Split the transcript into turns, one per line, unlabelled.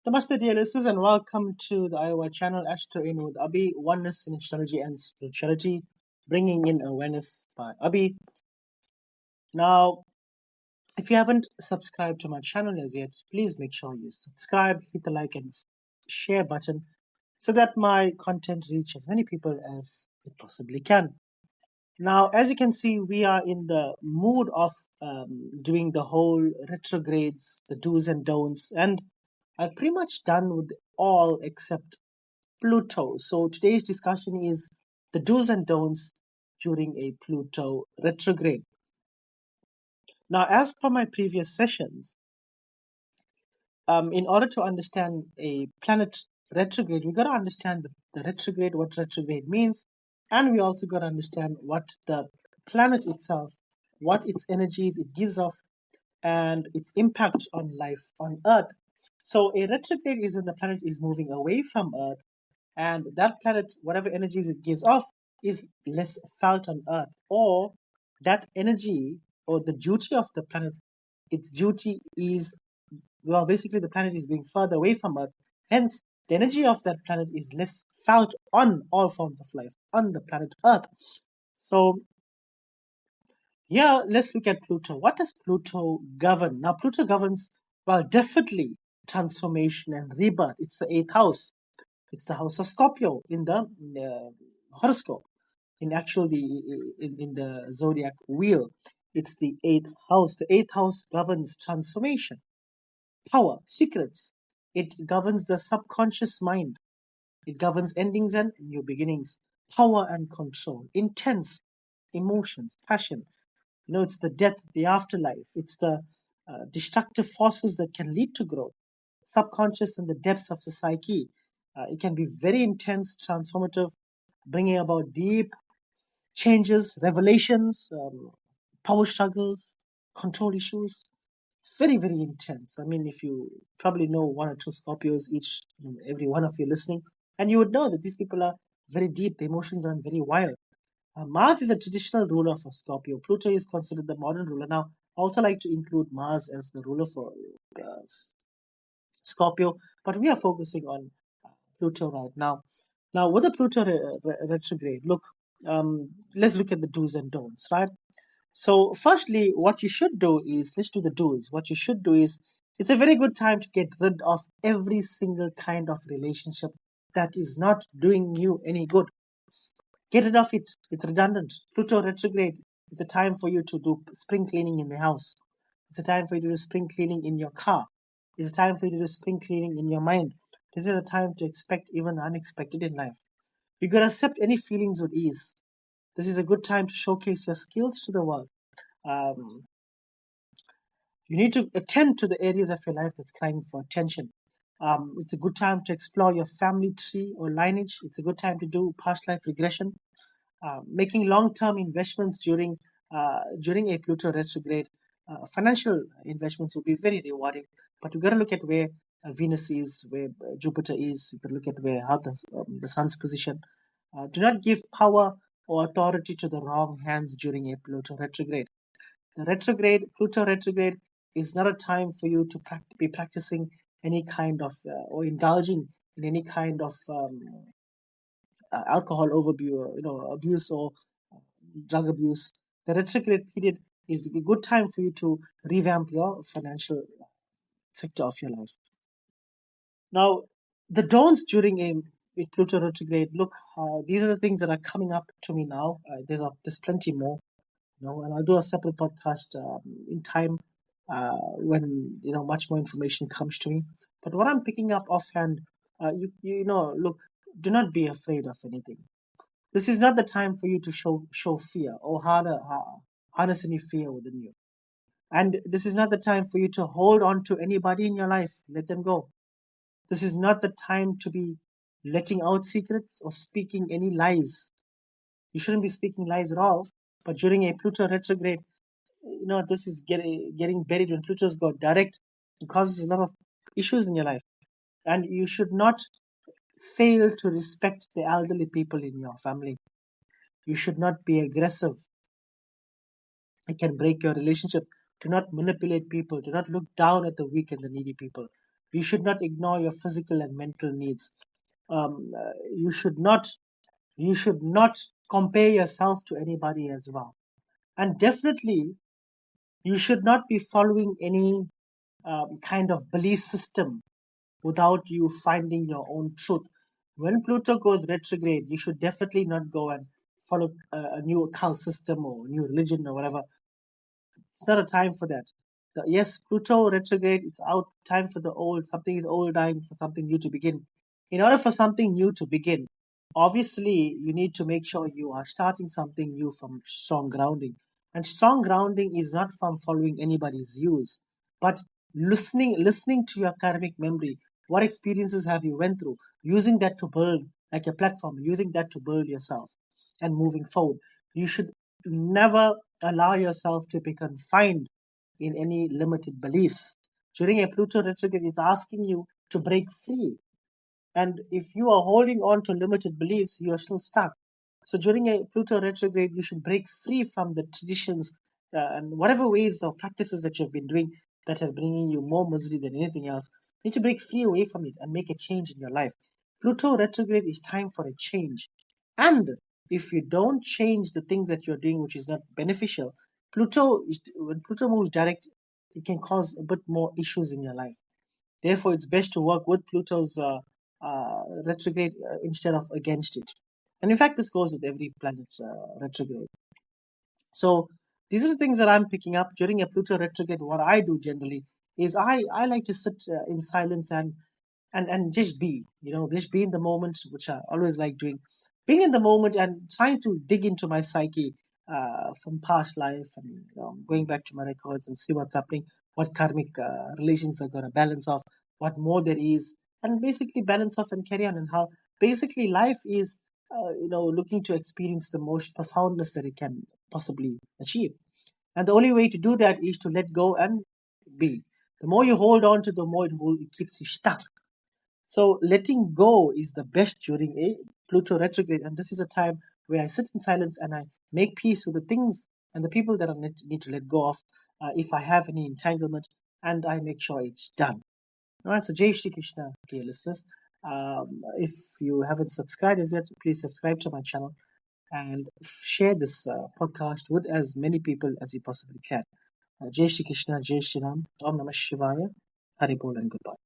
Namaste, dear listeners, and welcome to the Iowa channel Astro In with Abhi, Oneness in Astrology and Spirituality, bringing in awareness by Abhi. Now, if you haven't subscribed to my channel as yet, please make sure you subscribe, hit the like and share button so that my content reaches as many people as it possibly can. Now, as you can see, we are in the mood of doing the whole retrogrades, the do's and don'ts, and I've pretty much done with all except Pluto. So today's discussion is the do's and don'ts during a Pluto retrograde. Now, as per my previous sessions, in order to understand a planet retrograde, we got to understand the retrograde, what retrograde means, and we also got to understand what the planet itself, what its energies it gives off, and its impact on life on Earth. So, a retrograde is when the planet is moving away from Earth, and that planet, whatever energies it gives off, is less felt on Earth, or that energy or the duty of the planet, its duty is basically the planet is being further away from Earth. Hence, the energy of that planet is less felt on all forms of life on the planet Earth. So, yeah, let's look at Pluto. What does Pluto govern? Now, Pluto governs, well, definitely transformation and rebirth. It's the eighth house. It's the house of Scorpio in the horoscope. In the zodiac wheel, it's the eighth house. The eighth house governs transformation, power, secrets. It governs the subconscious mind. It governs endings and new beginnings, power and control, intense emotions, passion. It's the death, the afterlife. It's the destructive forces that can lead to growth, subconscious and the depths of the psyche. It can be very intense, transformative, bringing about deep changes, revelations, power struggles, control issues. It's very, very intense. I mean, if you probably know one or two Scorpios, each, every one of you listening, and you would know that these people are very deep, the emotions are very wild. Mars is the traditional ruler for Scorpio. Pluto is considered the modern ruler. Now, I also like to include Mars as the ruler for Scorpio, but we are focusing on Pluto right now. Now, with the Pluto retrograde, let's look at the do's and don'ts, right? So, firstly, what you should do is let's do the do's. What you should do is it's a very good time to get rid of every single kind of relationship that is not doing you any good. Get rid of it. It's redundant. Pluto retrograde. It's a time for you to do spring cleaning in the house. It's a time for you to do spring cleaning in your car. It's a time for you to do spring cleaning in your mind. This is a time to expect even the unexpected in life. You can accept any feelings with ease. This is a good time to showcase your skills to the world. Um, you need to attend to the areas of your life that's crying for attention. It's a good time to explore your family tree or lineage. It's a good time to do past life regression. Making long-term investments during a Pluto retrograde, financial investments will be very rewarding. But you got to look at where Venus is, where Jupiter is. You got to look at where how the Sun's position. Do not give power or authority to the wrong hands during a Pluto retrograde. The Pluto retrograde, is not a time for you to be practicing any kind of or indulging in any kind of alcohol abuse or drug abuse. The retrograde period is a good time for you to revamp your financial sector of your life. Now, the dawns during a Pluto retrograde. Look, these are the things that are coming up to me now. There's plenty more, and I'll do a separate podcast in time when much more information comes to me. But what I'm picking up offhand, look, do not be afraid of anything. This is not the time for you to show fear or harness any fear within you. And this is not the time for you to hold on to anybody in your life. Let them go. This is not the time to be letting out secrets or speaking any lies. You shouldn't be speaking lies at all. But during a Pluto retrograde, this is getting buried when Pluto's got direct. It causes a lot of issues in your life. And you should not fail to respect the elderly people in your family. You should not be aggressive. It can break your relationship. Do not manipulate people. Do not look down at the weak and the needy people. You should not ignore your physical and mental needs. You should not compare yourself to anybody as well. And definitely, you should not be following any kind of belief system without you finding your own truth. When Pluto goes retrograde, you should definitely not go and follow a new occult system or new religion or whatever. It's not a time for that. Yes, Pluto retrograde, it's out time for the old. Something is old, time for something new to begin. In order for something new to begin, obviously you need to make sure you are starting something new from strong grounding. And strong grounding is not from following anybody's views, but listening to your karmic memory. What experiences have you went through? Using that to build like a platform, using that to build yourself and moving forward. You should never allow yourself to be confined in any limited beliefs. During a Pluto retrograde, it's asking you to break free. And if you are holding on to limited beliefs, you are still stuck. So during a Pluto retrograde, you should break free from the traditions and whatever ways or practices that you've been doing that are bringing you more misery than anything else. You need to break free away from it and make a change in your life. Pluto retrograde is time for a change. And if you don't change the things that you're doing, which is not beneficial, when Pluto moves direct, it can cause a bit more issues in your life. Therefore, it's best to work with Pluto's retrograde instead of against it. And in fact, this goes with every planet retrograde. So these are the things that I'm picking up during a Pluto retrograde. What I do generally is I like to sit in silence and just be, just be in the moment, which I always like doing. Being in the moment and trying to dig into my psyche from past life and going back to my records and see what's happening, what karmic relations are going to balance off, what more there is, and basically balance off and carry on, and how basically life is, looking to experience the most profoundness that it can possibly achieve. And the only way to do that is to let go and be. The more you hold on to, the more it keeps you stuck. So letting go is the best during a Pluto retrograde, and this is a time where I sit in silence and I make peace with the things and the people that I need to let go of, if I have any entanglement, and I make sure it's done. All right, so Jai Shri Krishna, dear listeners. If you haven't subscribed as yet, please subscribe to my channel and share this podcast with as many people as you possibly can. Jai Shri Krishna, Jai Shri Ram, Om Namah Shivaya, Hari Bol, and goodbye.